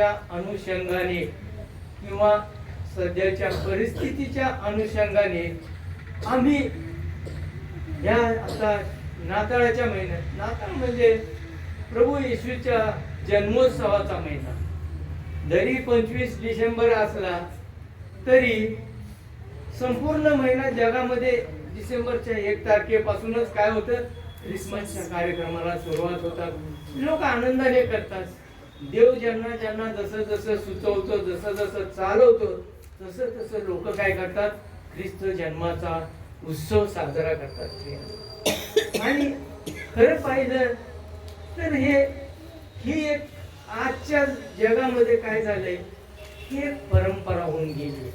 काळाच्या अनुषंगाने किंवा सध्याच्या परिस्थितीच्या अनुषंगाने आम्ही या आता नाताळाच्या महिन्यात, नाताळ म्हणजे प्रभू येशूच्या जन्मोत्सवाचा महिना, जरी 25 डिसेंबर असला तरी संपूर्ण महिना जगामध्ये डिसेंबरच्या 1 तारखेपासूनच काय होतं, ख्रिसमसच्या कार्यक्रमाला सुरुवात होतात. लोक आनंदाने करतात. देव ज्यांना ज्यांना जसं जसं सुचवतो, जसं जसं चालवतो, तसं तसं लोक काय करतात, ख्रिस्त जन्माचा उत्सव साजरा करतात. आणि खरं पाहिलं तर ही एक आजच्या जगामध्ये काय झालंय, ही एक परंपरा होऊन गेली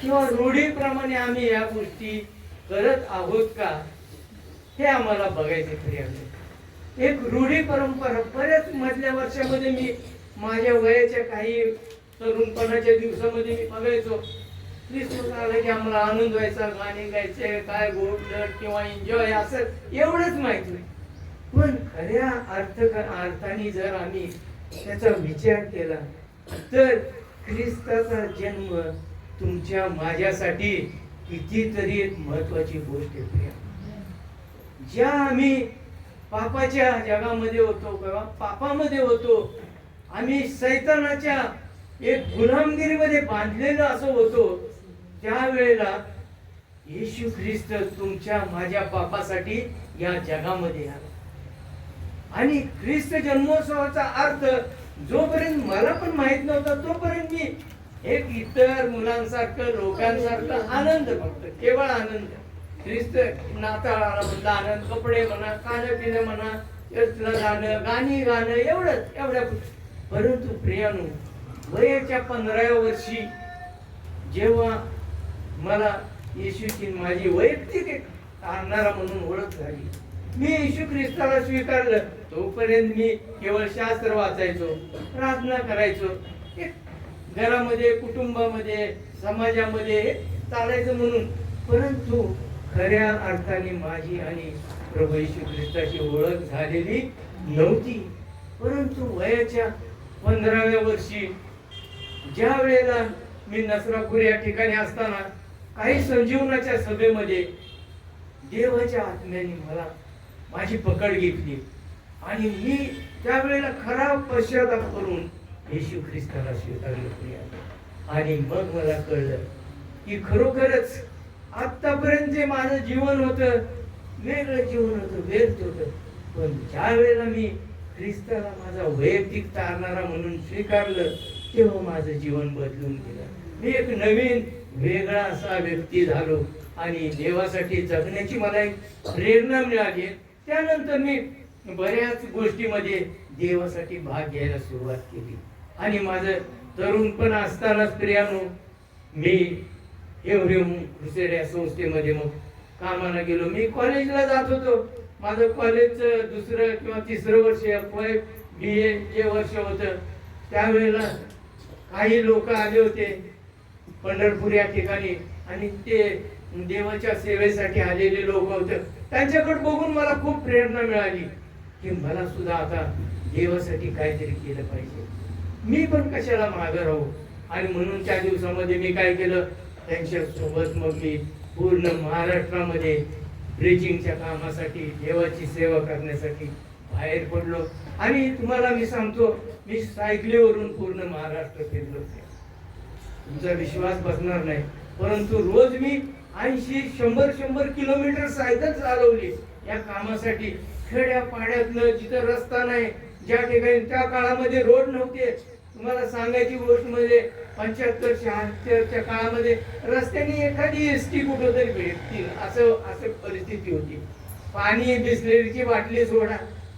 किंवा रूढीप्रमाणे आम्ही या गोष्टी करत आहोत का, हे आम्हाला बघायचे खरे आहे. एक रूढी परंपरा बऱ्याच मधल्या वर्षामध्ये मी माझ्या वयाच्या काही तरुणपणाच्या दिवसामध्ये मी बघायचो, ख्रिसमस आला की आम्हाला आनंद व्हायचा, गाणे गायचे, काय गोड किंवा एन्जॉय असं एवढंच माहित नाही. पण खऱ्या अर्थाने जर आम्ही त्याचा विचार केला तर ख्रिस्ताचा जन्म तुमच्या माझ्यासाठी कितीतरी एक महत्वाची गोष्ट आहे. ज्या आम्ही पापाच्या जगामध्ये होतो किंवा पापामध्ये होतो, आम्ही सैतानाच्या एक गुलामगिरीमध्ये बांधलेलं असं होतो, त्यावेळेला येशू ख्रिस्त तुमच्या माझ्या पापासाठी या जगामध्ये आला. आणि ख्रिस्त जन्मोत्सवाचा अर्थ जोपर्यंत मला पण माहित नव्हता तोपर्यंत मी एक इतर मुलांसारखं लोकांसारखं आनंद फक्त केवळ आनंद, ख्रिस्त नाताळाला म्हणला आनंद, कपडे म्हणा, खाणं पिणं म्हणा, चर्चला जाणं, गाणी गाणं, एवढ्या. परंतु प्रियानो, वयाच्या 15व्या वर्षी जेव्हा मला येशूची माझी वैयक्तिक एक आणणारा म्हणून ओळख झाली, मी येशू ख्रिस्ताला स्वीकारलं, तोपर्यंत मी केवळ शास्त्र वाचायचो, प्रार्थना करायचो, एक घरामध्ये, कुटुंबामध्ये, समाजामध्ये चालायचं म्हणून. परंतु खऱ्या अर्थाने माझी आणि प्रभू येशू ख्रिस्ताची ओळख झालेली नव्हती. परंतु वयाच्या 15व्या वर्षी ज्या वेळेला मी नसरापूर या ठिकाणी असताना काही संजीवनाच्या सभेमध्ये देवाच्या आत्म्याने मला माझी पकड घेतली आणि मी त्यावेळेला खरा पश्चाताप करून येशू ख्रिस्ताला स्वीकारलं. आणि मग मला कळलं की खरोखरच आतापर्यंत जे माझं जीवन होतं, वेगळं जीवन होतं, व्यर्थ होतं, पण ज्या वेळेला मी ख्रिस्ताला माझा वैयक्तिक तारणारा म्हणून स्वीकारलं, तेव्हा माझं जीवन बदलून गेलं. मी एक नवीन वेगळा असा व्यक्ती झालो आणि देवासाठी जगण्याची मला एक प्रेरणा मिळाली. त्यानंतर मी बऱ्याच गोष्टीमध्ये देवासाठी भाग घ्यायला सुरुवात केली. आणि माझं तरुणपण असतानाच प्रियानो, मी एव्हरेम क्रुसेड या संस्थेमध्ये मग कामाला गेलो. मी कॉलेजला जात होतो. माझं कॉलेजचं 2रं किंवा 3रं वर्ष, BA जे वर्ष होतं, त्यावेळेला काही लोक आले होते पंढरपूर या ठिकाणी आणि ते देवाच्या सेवेसाठी आलेले लोक होते. त्यांच्याकडे बघून मला खूप प्रेरणा मिळाली की मला सुद्धा आता देवासाठी काहीतरी केलं पाहिजे, मी पण कशाला मागं राहू. आणि म्हणून त्या दिवसामध्ये मी काय केलं, त्यांच्या सोबत मग मी पूर्ण महाराष्ट्रामध्ये प्रीचिंगच्या कामासाठी, देवाची सेवा करण्यासाठी बाहेर पडलो. आणि तुम्हाला मी सांगतो, मी सायकलीवरून पूर्ण महाराष्ट्र फिरलो. तुमचा विश्वास बसणार नाही, परंतु रोज मी 80-100 किलोमीटर सायकल चालवली या कामासाठी. खेड्या पाड्यातलं, जिथं रस्ता नाही, ज्या ठिकाणी त्या काळामध्ये रोड नव्हते. तुम्हाला सांगायची गोष्ट म्हणजे 75-76च्या काळामध्ये रस्त्याने एखादी एसटी कुठं तरी भेटतील असं परिस्थिती होती. पाणी, बिस्लेरीची बाटली सोडा,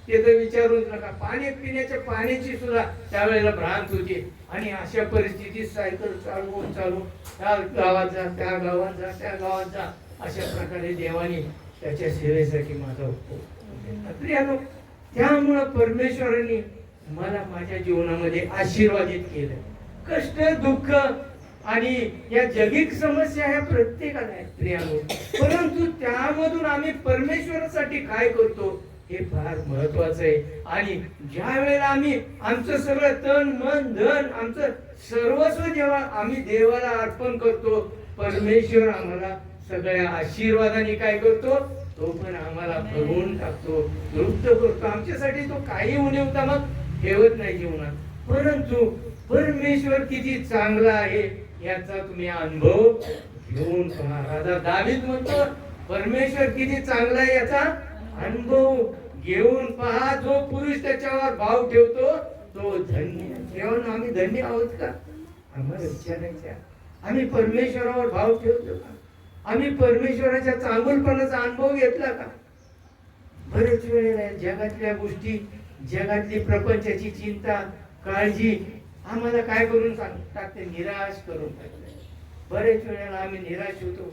ते तर विचारूच नका. पाणी, पिण्याच्या पाण्याची सुद्धा त्यावेळेला भ्रांत होती. आणि अशा परिस्थितीत सायकल चालवून त्या गावात जा, त्या गावात जा, त्या गावात जा, अशा प्रकारे देवाने त्याच्या सेवेसाठी माझा प्रियानो, त्यामुळं परमेश्वराने मला माझ्या जीवनामध्ये आशीर्वादित केलं. कष्ट, दुःख आणि या जगिक समस्या ह्या प्रत्येकाला आहेत प्रियानो, परंतु त्यामधून आम्ही परमेश्वरासाठी काय करतो हे फार महत्वाचं आहे. आणि ज्या वेळेला आम्ही आमचं सगळं तन मन धन आमचं सर्वस्व जेव्हा आम्ही देवाला अर्पण करतो, परमेश्वर आम्हाला सगळ्या आशीर्वादाने काय करतो, तो पण आम्हाला भरवून टाकतो, तृप्त करतो. आमच्यासाठी तो काही उणीवता मग ठेवत नाही जीवनात. परंतु परमेश्वर किती चांगला आहे याचा तुम्ही अनुभव घेऊन पहा. राजा दावीद म्हणतो परमेश्वर किती चांगला आहे याचा अनुभव घेऊन पहा. जो पुरुष त्याच्यावर भाव ठेवतो तो धन्य. तेव्हा आम्ही धन्य आहोत का? आम्हाला विचारायचं, आम्ही परमेश्वरावर भाव ठेवतो का? आम्ही परमेश्वराच्या चांगुलपणाचा अनुभव घेतला का? बरेच वेळेला जगातल्या गोष्टी, जगातली प्रपंचाची चिंता, काळजी आम्हाला काय करून टाकते, निराश करून टाकते. बरेच वेळेला आम्ही निराश होतो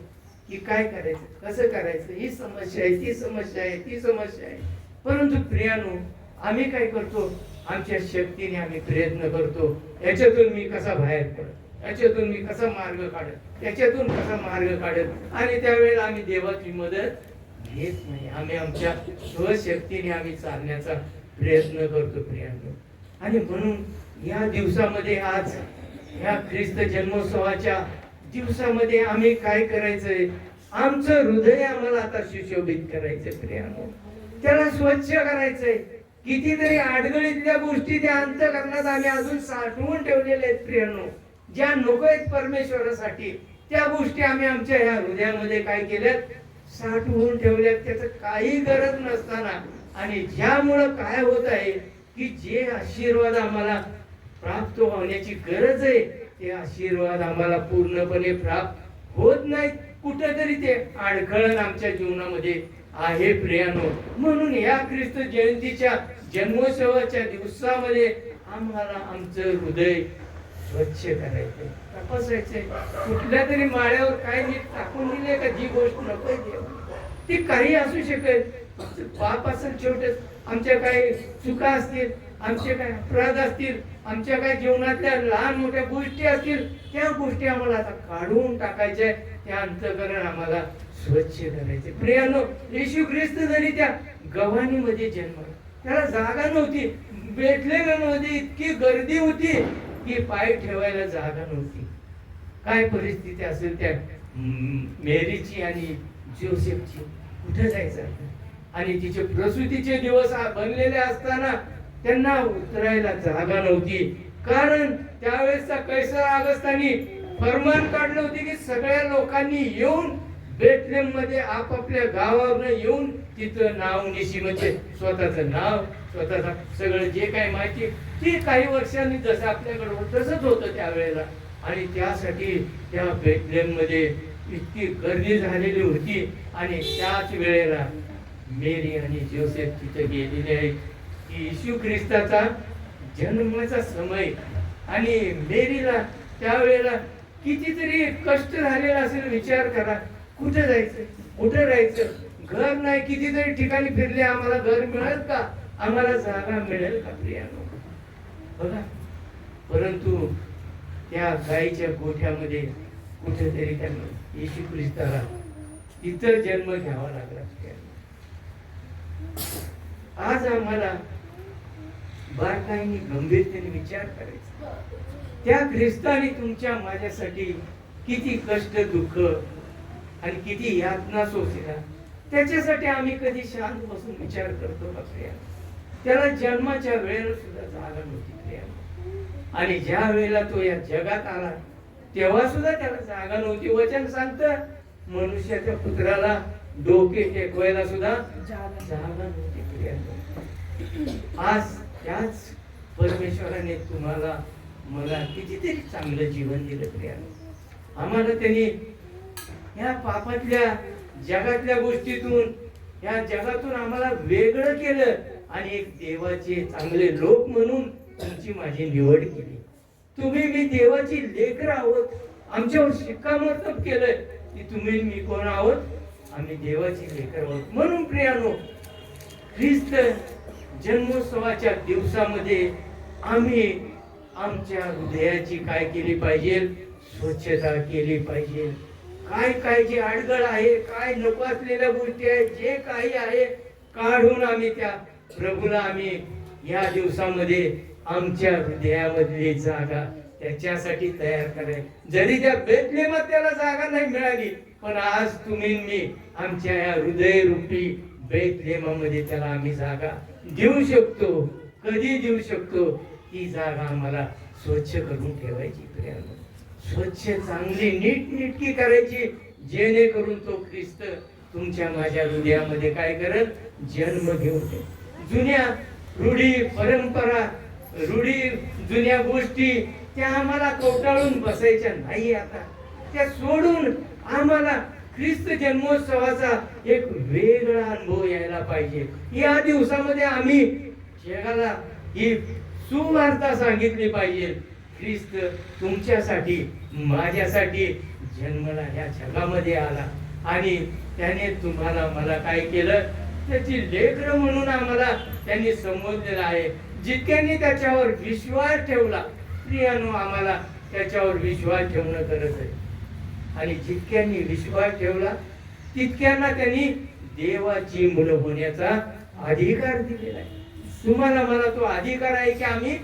की काय करायचं, कसं करायचं, ही समस्या आहे, ती समस्या आहे, ती समस्या आहे. परंतु प्रियानो, आम्ही काय करतो, आमच्या शक्तीने आम्ही प्रयत्न करतो, याच्यातून मी कसा बाहेर पडत, याच्यातून मी कसा मार्ग काढत, याच्यातून कसा मार्ग काढत. आणि त्यावेळेला आम्ही देवाची मदत घेत नाही. आम्ही आमच्या स्वशक्तीने आम्ही चालण्याचा प्रयत्न करतो प्रियांनो. आणि म्हणून या दिवसामध्ये, आज या ख्रिस्त जन्मोत्सवाच्या दिवसामध्ये आम्ही काय करायचंय, आमचं हृदय आम्हाला आता सुशोभित करायचंय प्रियांनो. त्याला स्वच्छ करायचंय. कितीतरी आडगळीतल्या गोष्टी त्या अंतःकरणात आम्ही अजून साठवून ठेवलेल्या आहेत प्रियांनो, ज्या नको आहेत परमेश्वरासाठी. त्या गोष्टी आम्ही आमच्या ह्या हृदयामध्ये काय केल्यात, साठवून ठेवल्यात. त्याचं काही गरज नसताना, आणि ज्यामुळं काय होत आहे की जे आशीर्वाद आम्हाला प्राप्त होण्याची गरज आहे, ते आशीर्वाद आम्हाला पूर्णपणे प्राप्त होत नाहीत. कुठेतरी ते अडखळण आमच्या जीवनामध्ये आहे प्रियानो. म्हणून या ख्रिस्त जयंतीच्या जन्मोत्सवाच्या दिवसामध्ये आम्हाला आमचं हृदय स्वच्छ करायचंय, तपासायचंय. कुठल्या तरी माळ्यावर काय नीट टाकून दिले का, जी गोष्ट नको ती काही असू शकेल, पाप असेल, छोटे आमच्या काही चुका असतील, आमचे काय अपराध असतील, आमच्या काही जीवनातल्या लहान मोठ्या गोष्टी असतील, त्या गोष्टी आम्हाला आता काढून टाकायच्या. त्या अंतःकरण आम्हाला स्वच्छ करायचे प्रियानो. येशू ख्रिस्त जरी त्या गव्हाणीमध्ये जन्मला, त्याला जागा नव्हती. बेथलेहममध्ये इतकी गर्दी होती की पाय ठेवायला जागा नव्हती. काय परिस्थिती असेल त्या मेरीची आणि जोसेफची, कुठे जायचं. आणि तिचे प्रसूतीचे दिवस बनलेले असताना त्यांना उतरायला जागा नव्हती. कारण त्यावेळेसचा कैसर ऑगस्टाने फरमान काढलं होते की सगळ्या लोकांनी येऊन बेथलेहम मध्ये आपापल्या गावावर येऊन तिथं नाव निशी, म्हणजे स्वतःचं नाव, स्वतःचा सगळं जे काही माहिती, ती काही वर्षांनी जसं आपल्याकडे होतं तसंच होतं त्यावेळेला. आणि त्यासाठी त्या बेथलेहम मध्ये इतकी गर्दी झालेली होती. आणि त्याच वेळेला मेरी आणि जोसेफ तिथे गेलेले आहेत की येशू ख्रिस्ताचा जन्माचा समय. आणि मेरीला त्यावेळेला कितीतरी कष्ट झालेला असेल. विचार करा, कुठे जायचं, कुठे राहायचं, घर नाही. कितीतरी ठिकाणी फिरले, आम्हाला घर मिळेल का, आम्हाला जागा मिळेल का प्रियानो, बघा. परंतु त्या गाईच्या गोठ्यामध्ये कुठेतरी त्यांना येशू ख्रिस्ताला तिथं जन्म घ्यावा लागला. आज आम्हाला बारकाईने गंभीरतेने विचार करायचा, त्या ख्रिस्ताने तुमच्या माझ्यासाठी किती कष्ट, दुःख आणि किती यातना सोसल्या. त्याच्यासाठी आम्ही कधी शांत बसून विचार करतो का प्रिया? त्याला जन्माच्या वेळेला सुद्धा जागा नव्हती प्रिया. आणि ज्या वेळेला तो या जगात आला तेव्हा सुद्धा त्याला जागा नव्हती. वचन सांगतं मनुष्याच्या पुत्राला डोके टेकवायला सुद्धा जागा नव्हती प्रिया. आज त्याच परमेश्वराने तुम्हाला मला कितीतरी चांगलं जीवन दिलं प्रिया. आम्हाला त्यांनी या पापातल्या जगातल्या गोष्टीतून, या जगातून आम्हाला वेगळं केलं आणि एक देवाचे चांगले लोक म्हणून तुमची माझी निवड केली. तुम्ही मी देवाची लेकरं आहोत. आमच्यावर शिक्कामोर्तब केलंय की तुम्ही मी कोण आहोत, आम्ही देवाची लेकरं आहोत. म्हणून प्रियानो, ख्रिस्त जन्मोत्सवाच्या दिवसामध्ये आम्ही आमच्या हृदयाची काय केली पाहिजे, स्वच्छता केली पाहिजे. काय काय जे अडगळ आहे, काय नको असलेल्या गोष्टी आहेत, जे काही आहे काढून आम्ही त्या प्रभूला आम्ही या दिवसामध्ये आमच्या हृदयामधली जागा त्याच्यासाठी तयार करायची. जरी त्या बेथलेहमात त्याला जागा नाही मिळाली, पण आज तुम्ही मी आमच्या या हृदयरूपी बेथलेहमामध्ये त्याला आम्ही जागा देऊ शकतो. कधी देऊ शकतो? ती जागा आम्हाला स्वच्छ करून ठेवायची, प्रियानो. स्वच्छ, चांगली, नीटनेटकी करायची, जेणेकरून तो ख्रिस्त तुमच्या माझ्या हृदयामध्ये काय करत? जन्म घेऊन दे. जुन्या रूढी, परंपरा, जुन्या गोष्टी त्या आम्हाला कवटाळून बसायच्या नाही. आता त्या सोडून आम्हाला ख्रिस्त जन्मोत्सवाचा एक वेगळा अनुभव यायला पाहिजे. या दिवसामध्ये आम्ही जगाला ही सुवार्ता सांगितली पाहिजे. ख्रिस्त तुमच्यासाठी, माझ्यासाठी जन्माला ह्या जगामध्ये आला आणि त्याने तुम्हाला मला काय केलं? त्याची लेकरं म्हणून आम्हाला त्यांनी संबोधलेलं आहे. जितक्यांनी त्याच्यावर विश्वास ठेवला, प्रियानो, आम्हाला त्याच्यावर विश्वास ठेवणं गरज आहे. आणि जितक्यांनी विश्वास ठेवला तितक्यांना त्यांनी देवाची मुलं होण्याचा अधिकार दिलेला आहे. तुम्हाला मला तो अधिकार आहे की आम्ही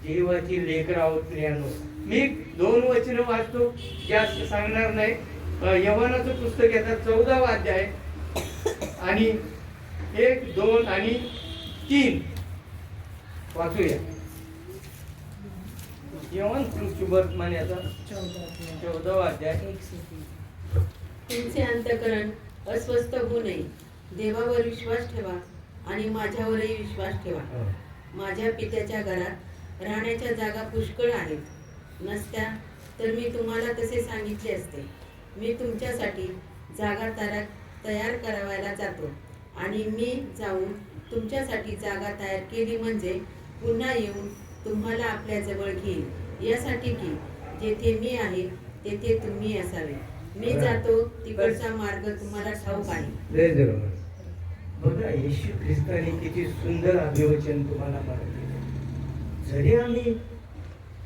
देवाची लेकरं आहोत, प्रियानो. मी 2 वचन वाचतो, जास्त सांगणार नाही. यवनाचं पुस्तक येतात 14वा अध्याय आणि 1, 2 आणि 3 वाचूया. यवन सुवर्तमान याचा 14वा अध्याय. तुमचे अंतःकरण अस्वस्थ होऊ नये. देवावर विश्वास ठेवा आणि माझ्यावरही विश्वास ठेवा. माझ्या पित्याच्या घरात राहण्याच्या जागा पुष्कळ आहेत. नसत्या तर मी तुम्हाला तसे सांगितले असते. मी तुमच्यासाठी जागा तयार करायला जातो आणि मी जाऊन तुमच्यासाठी जागा तयार केली म्हणजे पुन्हा येऊन तुम्हाला आपल्या जवळ घेईल, यासाठी की जेथे मी आहे तेथे तुम्ही असावे. मी जातो तिकडचा मार्ग तुम्हाला ठाऊक आहे. बघा, येशू ख्रिस्ताने किती सुंदर अभिवचन तुम्हाला मागितले. जरी आम्ही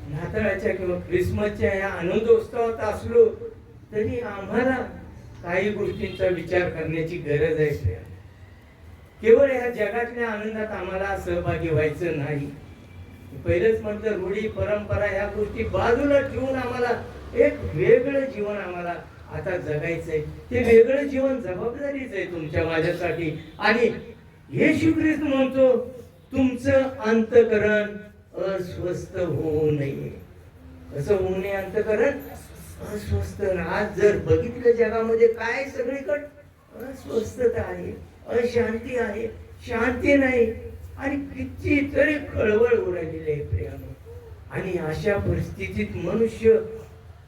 नाताळाच्या किंवा ख्रिसमसच्या या आनंदोत्सवात असलो तरी आम्हाला काही गोष्टींचा विचार करण्याची गरज आहे. केवळ या जगातल्या आनंदात आम्हाला सहभागी व्हायचं नाही. पहिलेच म्हटलं, रूढी, परंपरा ह्या गोष्टी बाजूला ठेवून आम्हाला एक वेगळं जीवन आम्हाला आता जगायचंय. ते वेगळं जीवन जबाबदारीच आहे तुमच्या माझ्यासाठी. आणि येशू ख्रिस्त म्हणतो, तुमचं अंतःकरण अस्वस्थ होऊ नये. कसं होऊ नये? अंतःकरण अस्वस्थ. आज जर बघितलं जगामध्ये काय सगळीकडे अस्वस्थता आहे, अशांती आहे, शांती नाही आणि कितीतरी खळबळ उडालेली आहे, प्रियानो. आणि अशा परिस्थितीत मनुष्य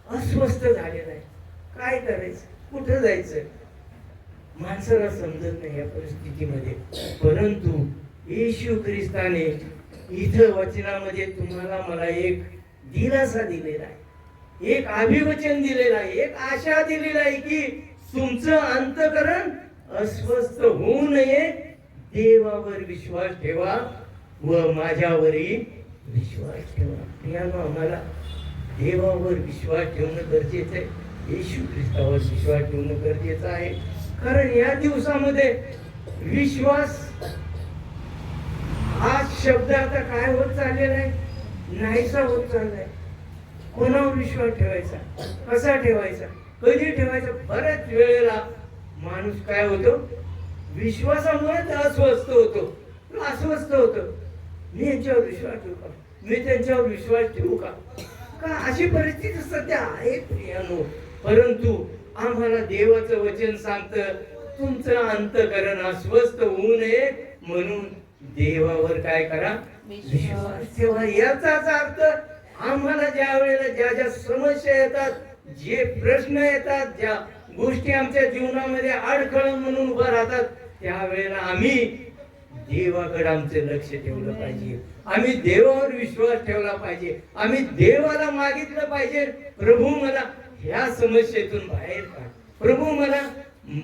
अस्वस्थ झालेला आहे. काय करायचं? कुठं जायचं? माणसाला समजत नाही या परिस्थितीमध्ये. परंतु येशू ख्रिस्ताने इथं वचनामध्ये तुम्हाला मला एक दिलासा दिलेला आहे, एक अभिवचन दिलेलं आहे, एक आशा दिलेली आहे की तुमचं अंतःकरण अस्वस्थ होऊ नये. देवावर विश्वास ठेवा व माझ्यावरही विश्वास ठेवा. प्रियानो, आम्हाला देवावर विश्वास ठेवणं गरजेचं आहे. येशू ख्रिस्तावर विश्वास ठेवणं गरजेचं आहे. कारण या दिवसामध्ये विश्वास हा शब्द आता काय होत चाललेला आहे? नाहीसा होत चाललाय. कोणावर विश्वास ठेवायचा? कसा ठेवायचा? कधी ठेवायचा? बऱ्याच वेळेला माणूस काय होतो? विश्वासामुळेच अस्वस्थ होतो, अस्वस्थ होतो. मी यांच्यावर विश्वास ठेवू का? मी त्यांच्यावर विश्वास ठेवू का? अशी परिस्थिती सध्या आहे, प्रियानो. परंतु आम्हाला देवाचं वचन सांगतं, तुमचं अंतःकरण अस्वस्थ होऊ नये म्हणून देवावर काय करा? विश्वास ठेवा. याचाच अर्थ आम्हाला ज्या वेळेला ज्या समस्या येतात, जे प्रश्न येतात, ज्या गोष्टी आमच्या जीवनामध्ये अडखळ म्हणून उभा राहतात, त्यावेळेला आम्ही देवाकडे आमचं लक्ष ठेवलं पाहिजे. आम्ही देवावर विश्वास ठेवला पाहिजे. आम्ही देवाला मागितलं पाहिजे, प्रभू मला ह्या समस्येतून बाहेर काढ. प्रभू मला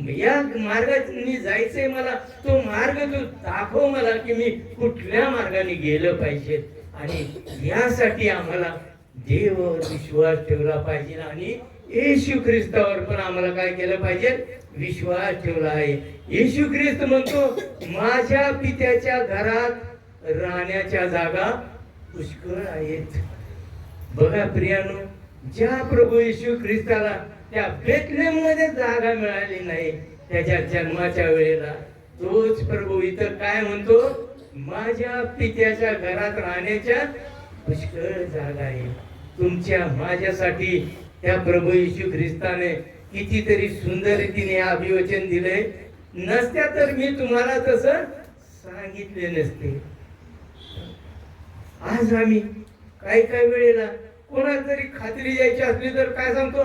या मार्गाने जायचंय, मला तो मार्ग तू दाखव मला की मी कुठल्या मार्गाने गेलं पाहिजे. आणि यासाठी आम्हाला देवावर विश्वास ठेवला पाहिजे आणि येशू ख्रिस्तावर पण आम्हाला काय केलं पाहिजे? विश्वास ठेवला आहे. येशू ख्रिस्त म्हणतो, माझ्या पित्याच्या घरात राहण्याच्या जागा पुष्कळ आहेत. बघा प्रियानो, ज्या प्रभू येशू ख्रिस्ताला त्या बेथलेहेम मध्ये जागा मिळाली नाही त्याच्या जन्माच्या वेळेला, तोच प्रभू इथं काय म्हणतो, माझ्या पित्याच्या घरात राहण्याच्या पुष्कळ जागा आहे. तुमच्या माझ्यासाठी त्या प्रभू येशू ख्रिस्ताने कितीतरी सुंदर रीतीने अभिवचन दिले. नसत्या तर मी तुम्हाला तसं सांगितले नसते. आज आम्ही काही वेळेला कोणाला तरी खात्री द्यायची असली तर काय सांगतो,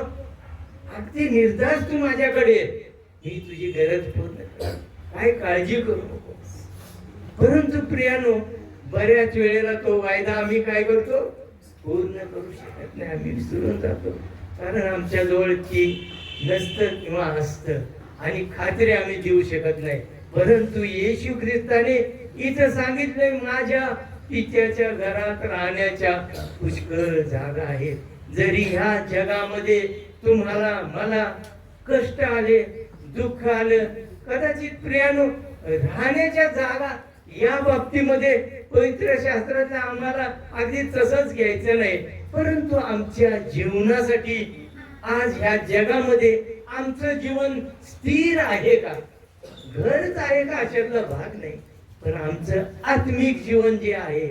अगदी निर्धास्त तू माझ्याकडे ये, ही तुझी गरज पूर्ण कर, काय काळजी करू नको. परंतु प्रियानो, बऱ्याच वेळेला तो वायदा आम्ही काय करतो, पूर्ण करू शकत नाही. आम्ही विसरून जातो, कारण आमच्या जवळची नसतं किंवा असतं आणि खात्री आम्ही देऊ शकत नाही. परंतु येशू ख्रिस्ताने इथं सांगितलंय, माझ्या पित्याच्या घरात राहण्याच्या पुष्कळ जागा आहेत. जरी ह्या जगामध्ये तुम्हाला मला कष्ट आले, दुःख आलं, कदाचित प्रियानो राहण्याच्या जागा या बाबतीमध्ये पवित्र शास्त्राचं आम्हाला अगदी तसंच घ्यायचं नाही. परंतु आमच्या जीवनासाठी आज ह्या जगामध्ये आमचं जीवन स्थिर आहे का, घरच आहे का अशातला भाग नाही, पण आमचं आत्मिक जीवन जे आहे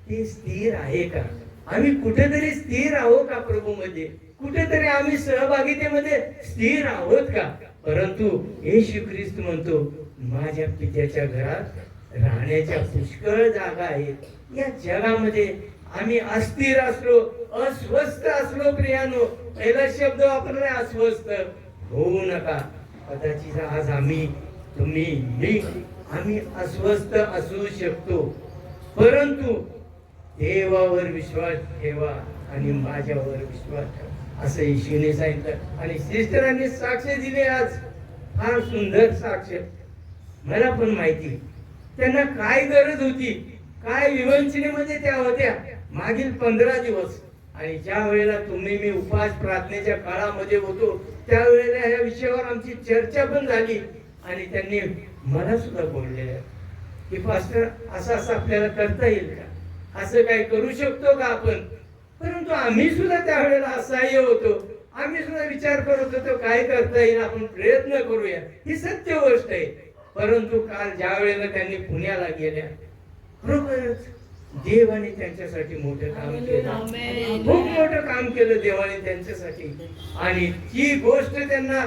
ते स्थिर आहे का, आम्ही कुठेतरी स्थिर आहोत का प्रभू मध्ये, कुठेतरी आम्ही सहभागितेमध्ये स्थिर आहोत का. परंतु येशू ख्रिस्त म्हणतो, माझ्या पित्याच्या घरात राहण्याच्या पुष्कळ जागा आहेत. या जगामध्ये आम्ही अस्थिर असलो, अस्वस्थ असलो, प्रियानो, पहिला शब्द वापरला अस्वस्थ होऊ नका. कदाचित आज आम्ही, तुम्ही, मी, आम्ही अस्वस्थ असू शकतो, परंतु देवावर विश्वास ठेवा आणि माझ्यावर विश्वास ठेवा असं येशूने सांगितलं. आणि सिस्टरांनी साक्ष दिले आज, फार सुंदर साक्ष. मला पण माहिती त्यांना काय गरज होती, काय विवंचनेमध्ये त्या होत्या मागील 15 दिवस. आणि ज्या वेळेला तुम्ही मी उपास प्रार्थनेच्या काळामध्ये होतो त्यावेळेला या विषयावर आमची चर्चा पण झाली आणि त्यांनी मला सुद्धा बोललेलं की पास्टर असं असं आपल्याला करता येईल का, असं काही करू शकतो का आपण. परंतु आम्ही सुद्धा त्यावेळेला असहाय्य होतो, आम्ही सुद्धा विचार करत होतो काय करता येईल, आपण प्रयत्न करूया, ही सत्य गोष्ट आहे. परंतु काल ज्या वेळेला त्यांनी पुण्याला गेल्या, खरोखरच देवाने त्यांच्यासाठी मोठं काम केलं, खूप मोठं काम केलं देवाने त्यांच्यासाठी. आणि ती गोष्ट त्यांना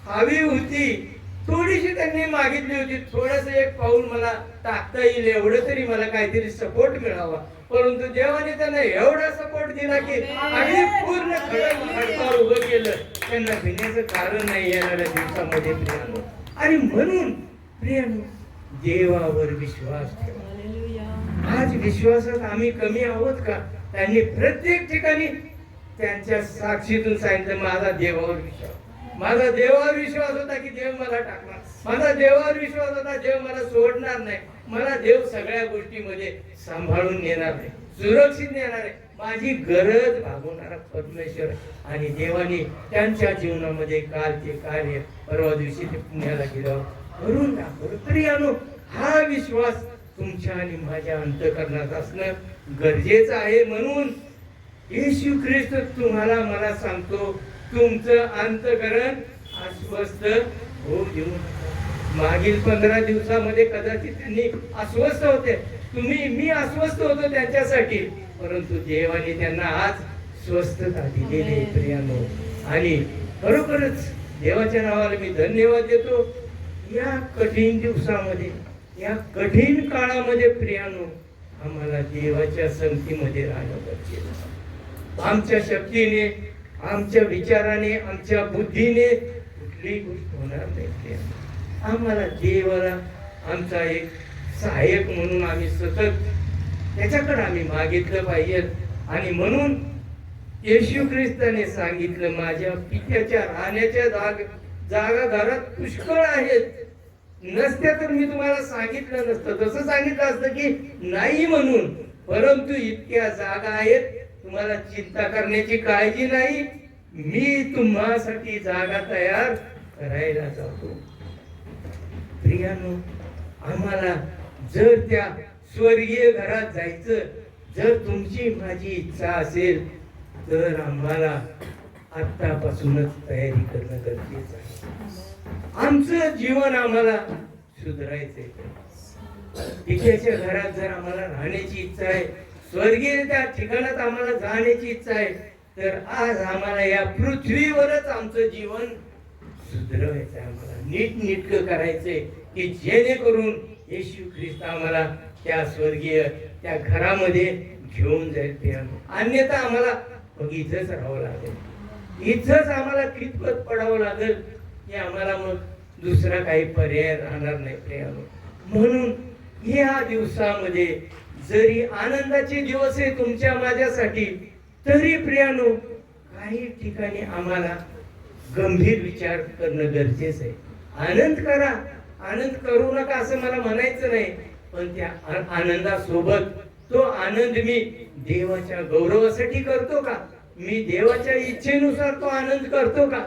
हवी होती, थोडीशी त्यांनी मागितली होती, थोडस एक पाऊल मला टाकता येईल, एवढं तरी मला काहीतरी सपोर्ट मिळावा. परंतु देवाने त्यांना एवढा सपोर्ट दिला की अगदी पूर्ण खडपार उभं केलं. त्यांना भिण्याचं कारण नाही येणाऱ्या दिवसामध्ये प्रियानो. आणि म्हणून प्रियानो, देवावर विश्वास ठेवा. आज विश्वासात आम्ही कमी आहोत का. त्यांनी प्रत्येक ठिकाणी त्यांच्या साक्षीतून सांगितलं, माझा देवावर विश्वास, माझा देवावर विश्वास होता की देव मला टाकणार, माझा देवावर विश्वास होता देव मला सोडणार नाही, मला देव सगळ्या गोष्टीमध्ये सांभाळून नेणार नाही, सुरक्षित नेणार आहे, माझी गरज भागवणारा परमेश्वर. आणि देवाने त्यांच्या जीवनामध्ये कालचे कार्य परवा दिवशी ते पुण्याला गेल्यावर करून दाखवलं. प्रियानो, हा विश्वास तुमच्या आणि माझ्या अंतःकरणात असणं गरजेचं आहे. म्हणून येशू ख्रिस्त तुम्हाला मला सांगतो, तुमचं अंतःकरण अस्वस्थ होऊ देऊ नका. मागील 15 दिवसामध्ये कदाचित त्यांनी अस्वस्थ होते, मी अस्वस्थ होतो त्यांच्यासाठी, परंतु देवाने त्यांना आज स्वस्थता दिलेली आहे प्रियानो. आणि खरोखरच देवाच्या नावाला मी धन्यवाद देतो. या कठीण दिवसामध्ये, या कठीण काळामध्ये प्रियानो, आम्हाला देवाच्या संगतीमध्ये राहणं गरजेचं आहे. आमच्या शक्तीने, आमच्या विचाराने, आमच्या बुद्धीने कुठलीही गोष्ट होणार नाही. आम्हाला देवाला आमचा एक सहाय्यक म्हणून आम्ही सतत त्याच्याकडे आम्ही मागितलं पाहिजे. आणि म्हणून येशू ख्रिस्ताने सांगितलं, माझ्या पित्याच्या राहण्याच्या जागा घरात पुष्कळ आहेत, नसत्या तर मी तुम्हाला सांगितलं नसतं, तसं सांगितलं असतं की नाही म्हणून. परंतु इतक्या जागा आहेत, तुम्हाला चिंता करण्याची काळजी नाही, मी तुम्हासाठी जागा तयार करायला जातो. प्रियानो, आम्हाला जर त्या स्वर्गीय घरात जायचं, जर तुमची माझी इच्छा असेल, तर आम्हाला आतापासूनच तयारी करणं गरजेचं आहे. आमचं जीवन आम्हाला सुधारायचंय. पित्याच्या घरात जर आम्हाला राहण्याची इच्छा आहे, स्वर्गीय त्या ठिकाणात आम्हाला जाण्याची इच्छा आहे, तर आज आम्हाला या पृथ्वीवरच आमचं जीवन सुधरवायचं आहे. आम्हाला नीटनेटकं करायचंय की जेणेकरून येशू ख्रिस्त आम्हाला त्या स्वर्गीय त्या घरामध्ये घेऊन जाईल. अन्यथा आम्हाला मग इथंच राहावं लागेल, इथंच आम्हाला कितपत पडावं लागेल की आम्हाला मग दुसरा काही पर्याय राहणार नाही प्रियानो. म्हणून या दिवसामध्ये जरी आनंदाचे दिवस आहे तुमच्या माझ्यासाठी, तरी प्रियानो काही ठिकाणी आम्हाला गंभीर विचार करणं गरजेचं आहे. आनंद करा, आनंद करू नका असं मला म्हणायचं नाही, पण त्या आनंदासोबत तो आनंद मी देवाच्या गौरवासाठी करतो का, मी देवाच्या इच्छेनुसार तो आनंद करतो का,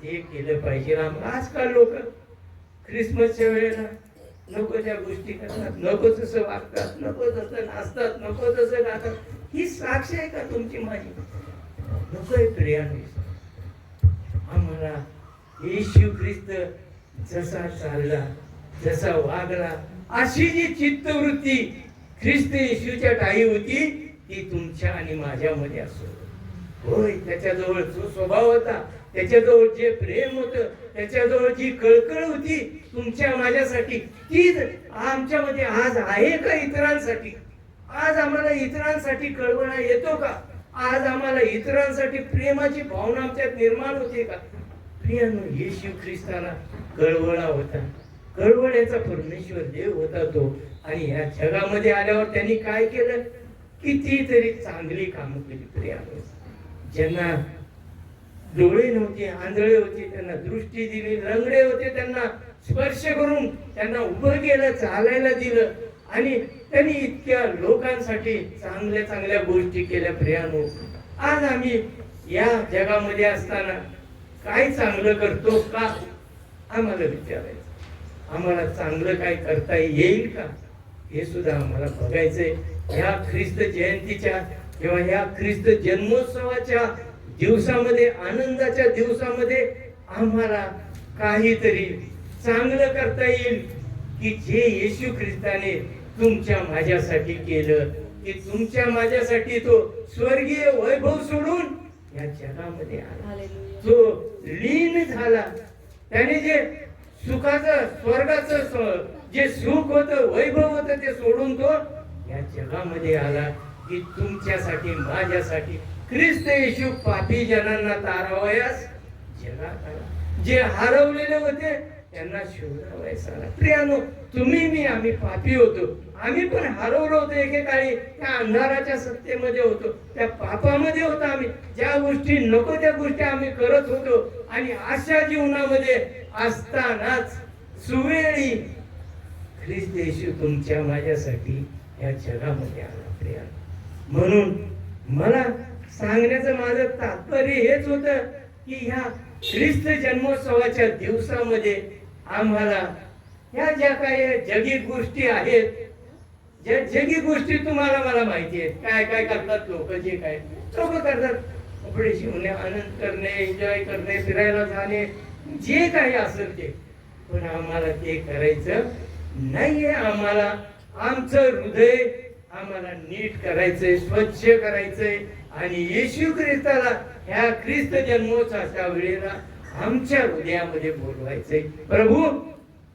हे केलं पाहिजे. आजकाल लोक ख्रिसमसच्या वेळेला नको त्या गोष्टी करतात, नको तसं वागतात, नको तसं नाचतात, नको तसं गातात. ही साक्ष आहे का तुमची माझी? नकोय प्रियानो. आम्हाला येशू ख्रिस्त जसा चालला, जसा वागला, अशी जी चित्तवृत्ती ख्रिस्त येशूच्या ठाई होती, ती तुमच्या आणि माझ्यामध्ये असो. होय, त्याच्याजवळ जो स्वभाव होता, त्याच्याजवळ जे प्रेम होतं, त्याच्याजवळ जी कळकळ होती तुमच्या माझ्यासाठी, तीच आमच्यामध्ये आज आहे का इतरांसाठी? आज आम्हाला इतरांसाठी कळवळा येतो का? आज आम्हाला इतरांसाठी प्रेमाची भावना आमच्यात निर्माण होते का? प्रियानो, येशू ख्रिस्ताला कळवळा होता, कळवळ्याचा परमेश्वर देव होता तो. आणि या जगामध्ये आल्यावर त्यांनी काय केलं? कितीतरी चांगली कामं केली प्रियानो. ज्यांना डोळे नव्हते, आंधळे होते, त्यांना दृष्टी दिली, लंगडे होते, त्यांना स्पर्श करून त्यांना उभं केलं, चालायला दिलं. आणि त्यांनी इतक्या लोकांसाठी चांगल्या चांगल्या गोष्टी केल्या प्रियानो. आज आम्ही या जगामध्ये असताना काय चांगलं करतो का, आम्हाला विचारायचं. आम्हाला चांगलं काय करता येईल का, हे सुद्धा आम्हाला बघायचंय. ह्या ख्रिस्त जयंतीच्या किंवा ह्या ख्रिस्त जन्मोत्सवाच्या दिवसामध्ये, आनंदाच्या दिवसामध्ये आम्हाला काहीतरी चांगलं करता येईल की जे येशू ख्रिस्ताने तुमच्या माझ्यासाठी केलं, की तुमच्या माझ्यासाठी तो स्वर्गीय वैभव सोडून या जगामध्ये आला, तो लीन झाला. त्याने जे सुखाचं, स्वर्गाचं जे सुख होतं, वैभव होतं, ते सोडून तो या जगामध्ये आला की तुमच्यासाठी, माझ्यासाठी. ख्रिस्त येशू पापी जनांना तारावयास जगात आला. जे हरवलेले होते त्यांना शोधावयास आला. प्रियानो, तुम्ही मी आम्ही पापी होतो, आम्ही पण हरवलो होतो एकेकाळी. त्या अंधाराच्या सत्तेमध्ये होतो, त्या पापामध्ये होतो आम्ही. ज्या गोष्टी नको त्या गोष्टी आम्ही करत होतो. आणि अशा जीवनामध्ये असतानाच सुवेळी ख्रिस्त येशू तुमच्या माझ्यासाठी या जगामध्ये आला प्रियानो. म्हणून मला सांगण्याचं माझं तात्पर्य हेच होतं की ह्या ख्रिस्त जन्मोत्सवाच्या दिवसामध्ये आम्हाला ह्या ज्या काही जगी गोष्टी आहेत, ज्या जगी गोष्टी तुम्हाला मला माहिती आहेत, काय काय करतात लोक, जे काय लोक करतात, कपडे शिवणे, आनंद करणे, एन्जॉय करणे, फिरायला जाणे, जे काही असेल ते. पण आम्हाला ते करायचं नाहीये. आम्हाला आमचं हृदय आम्हाला नीट करायचंय, स्वच्छ करायचंय. आणि येशू ख्रिस्ताला ह्या ख्रिस्त जन्मोत्सवाच्या वेळेला आमच्या हृदयामध्ये बोलवायचंय. प्रभू,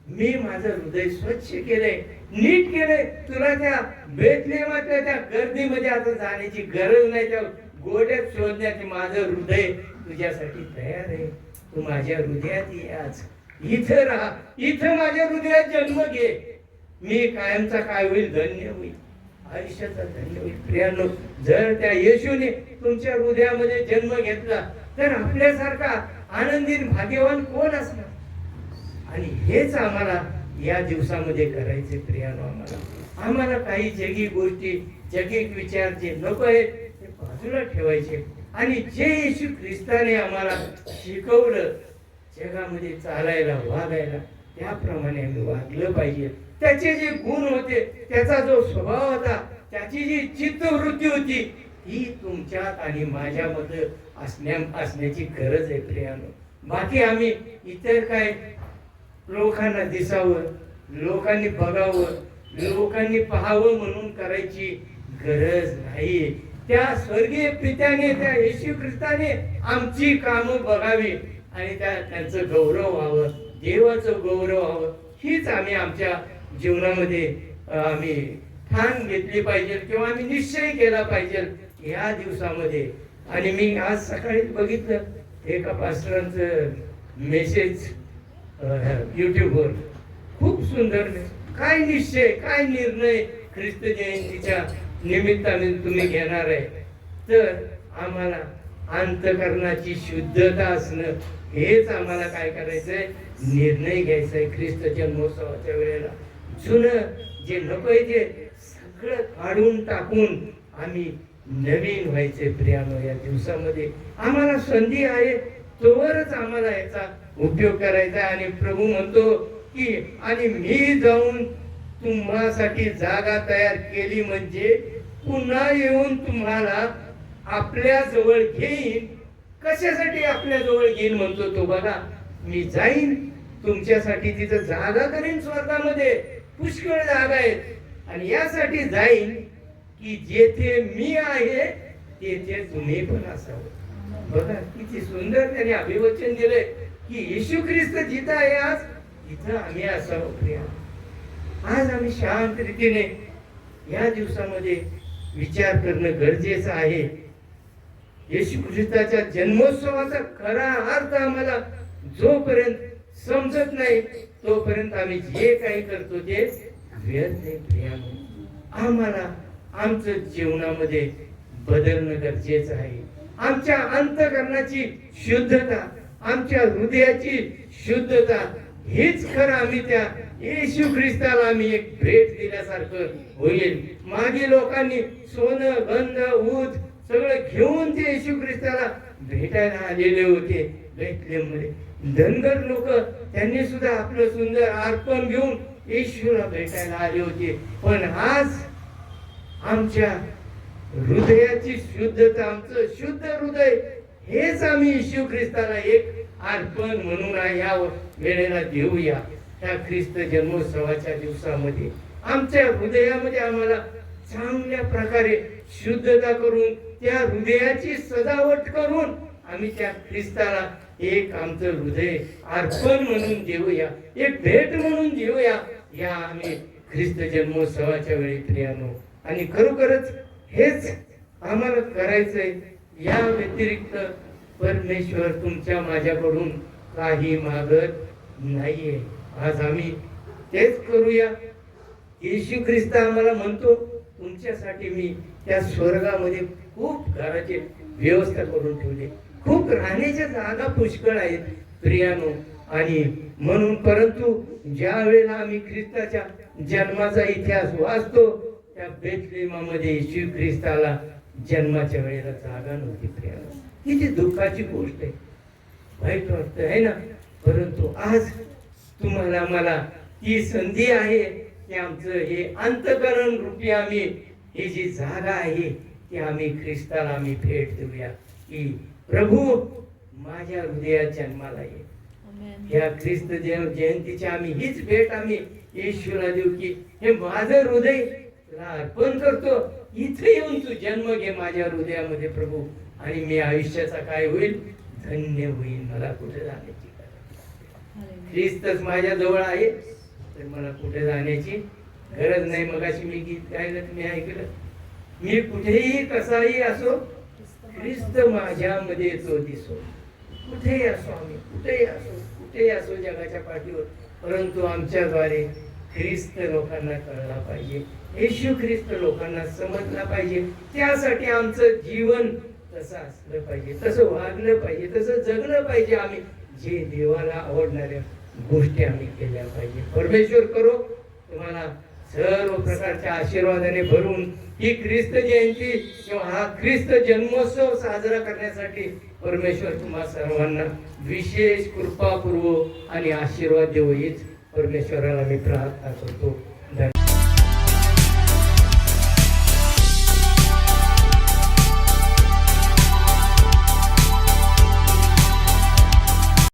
मी माझं हृदय स्वच्छ केलंय, नीट केलंय. तुला त्या बेथलेहमाच्या त्या गर्दीमध्ये आता जाण्याची गरज नाही. त्या गोड्यात शोधण्याचे माझं हृदय तुझ्यासाठी तयार आहे. तू माझ्या हृदयात ये, आज इथं राहा, इथं माझ्या हृदयात जन्म घे. मी कायमचा काय होईल? धन्य होईल, आयुष्याचा धन्य होईल. प्रियानो, जर त्या येशूने तुमच्या हृदयामध्ये जन्म घेतला तर आपल्यासारखा आनंदी भाग्यवान कोण असणार? आणि हेच आम्हाला या दिवसामध्ये करायचे प्रियानो. आम्हाला काही जगी गोष्टी, जगी विचार जे नको आहेत ते बाजूला ठेवायचे. आणि जे येशू ख्रिस्ताने आम्हाला शिकवलं जगामध्ये चालायला, वागायला, त्याप्रमाणे आम्ही वागलं पाहिजे. त्याचे जे गुण होते, त्याचा जो स्वभाव होता, त्याची जी चित्तवृत्ती होती, ही तुमच्यात आणि माझ्यामध्ये असण्याची गरज आहे प्रियानो. बाकी आम्ही इतर काय लोकांना दिसावं, लोकांनी बघावं, लोकांनी पाहावं म्हणून करायची गरज नाही. त्या स्वर्गीय पित्याने, त्या येशू ख्रिस्ताने आमची कामं बघावी आणि त्यांचं गौरव व्हावं, देवाचं गौरव व्हावं. हीच आम्ही आमच्या जीवनामध्ये आम्ही ठाण घेतली पाहिजे किंवा आम्ही निश्चय केला पाहिजे या दिवसामध्ये. आणि मी आज सकाळी बघितलं एका पास्टरांचं मेसेज युट्यूबवर, खूप सुंदर. काय निश्चय, काय निर्णय ख्रिस्त जयंतीच्या निमित्ताने तुम्ही घेणार आहे. तर आम्हाला अंतःकरणाची शुद्धता असणं, हेच आम्हाला काय करायचंय, निर्णय घ्यायचा आहे. ख्रिस्त जन्मोत्सवाच्या वेळेला जुनं जे नकोय ते सगळं काढून टाकून आम्ही नवीन व्हायचे प्रियानो. या दिवसामध्ये आम्हाला संधी आहे, तोवरच आम्हाला याचा उपयोग करायचा. आणि प्रभू म्हणतो की आणि मी जाऊन तुम्हासाठी जागा तयार केली म्हणजे पुन्हा येऊन तुम्हाला आपल्या जवळ घेईन. कशासाठी आपल्या जवळ घेईन म्हणतो तो? बघा, मी जाईन तुमच्यासाठी, तिथं जागा करीन स्वर्गामध्ये, पुष्कळ जागा आहेत. आणि यासाठी जाईन की जेथे मी आहे तेथे तुम्ही पण असावं. बघा किती सुंदर त्याने अभिवचन दिलंय की येशू ख्रिस्त जिथं आहे आज, तिथं आम्ही असावं. प्रिया, आज आम्ही शांत रीतीने या दिवसामध्ये विचार करणं गरजेचं आहे. येशू ख्रिस्ताच्या जन्मोत्सवाचा खरा अर्थ आम्हाला जोपर्यंत समजत नाही तोपर्यंत आम्ही जे काही करतो ते व्यर्थ आहे. प्रियानो, आम्हाला आमचं जीवनामध्ये बदलणं गरजेचं आहे. आमच्या अंतःकरणाची शुद्धता, आमच्या हृदयाची शुद्धता, हेच खरं आम्ही त्या येशू ख्रिस्ताला आम्ही एक भेट दिल्यासारखं होईल. मागे लोकांनी सोनं, गंध, ऊद सगळं घेऊन ते येशू ख्रिस्ताला भेटायला आलेले होते. बेथलेहममध्ये धनगर लोक, त्यांनी सुद्धा आपलं सुंदर अर्पण घेऊन येशूला भेटायला आले होते. पण आज आमच्या हृदयाची शुद्धता, आमचं शुद्ध हृदय, हेच आम्ही येशू ख्रिस्ताला एक अर्पण म्हणून या वेळेला देऊया. त्या ख्रिस्त जन्मोत्सवाच्या दिवसामध्ये आमच्या हृदयामध्ये आम्हाला चांगल्या प्रकारे शुद्धता करून, त्या हृदयाची सजावट करून आम्ही त्या ख्रिस्ताला एक आमचं हृदय अर्पण म्हणून देऊया, एक भेट म्हणून देऊया या आम्ही ख्रिस्त जन्मोत्सवाच्या वेळी प्रियानो. आणि खरोखरच हेच आम्हाला करायचंय. या व्यतिरिक्त परमेश्वर तुमच्या माझ्याकडून काही मागत नाहीये. आज आम्ही तेच करूया. येशू ख्रिस्त आम्हाला म्हणतो, तुमच्यासाठी मी त्या स्वर्गामध्ये खूप घराची व्यवस्था करून ठेवली, खूप राहण्याच्या जागा पुष्कळ आहेत प्रियानो. आणि म्हणून परंतु ज्या वेळेला आम्ही ख्रिस्ताच्या जन्माचा इतिहास वाचतो, त्या बेथलेहममध्ये येशू ख्रिस्ताला जन्माच्या वेळेला जागा नव्हती प्रियानो. किती दुःखाची गोष्ट आहे, वाईट वाटतं आहे ना. परंतु आज तुम्हाला मला ती संधी आहे की आमचं हे अंतःकरण रूपी आम्ही ही जी जागा आहे ती आम्ही ख्रिस्ताला आम्ही भेट देऊया की प्रभू माझ्या हृदयात जन्माला ये. या ख्रिस्त जयंतीच्या आम्ही हीच भेट आम्ही येशूला देऊ की हे माझं हृदय तुला अर्पण करतो, इथे येऊन तू जन्म घे माझ्या हृदयामध्ये प्रभू, आणि मी आयुष्याचा काय होईल, धन्य होईल. मला कुठे जाण्याची ख्रिस्तच माझ्या जवळ आहे, तर मला कुठे जाण्याची गरज नाही. मगाशी मी गीत गायलं, तुम्ही ऐकलं, मी कुठेही कसाही असो ख्रिस्त माझ्यामध्ये तो दिसो. कुठेही असो, आम्ही कुठेही असो जगाच्या पाठीवर, परंतु आमच्याद्वारे ख्रिस्त लोकांना कळला पाहिजे, येशू ख्रिस्त लोकांना समजला पाहिजे. त्यासाठी आमचं जीवन तसं असलं पाहिजे, तसं वागलं पाहिजे, तसं जगलं पाहिजे. आम्ही जे देवाला आवडणाऱ्या गोष्टी आम्ही केल्या पाहिजे. परमेश्वर करो तुम्हाला सर्व प्रकारच्या आशीर्वादाने भरून ही ख्रिस्त जयंती किंवा हा ख्रिस्त जन्मोत्सव साजरा करण्यासाठी परमेश्वर तुम्हा सर्वांना विशेष कृपा पुरवो आणि आशीर्वाद देवो. हीच परमेश्वराला मी प्रार्थना करतो. धन्यवाद.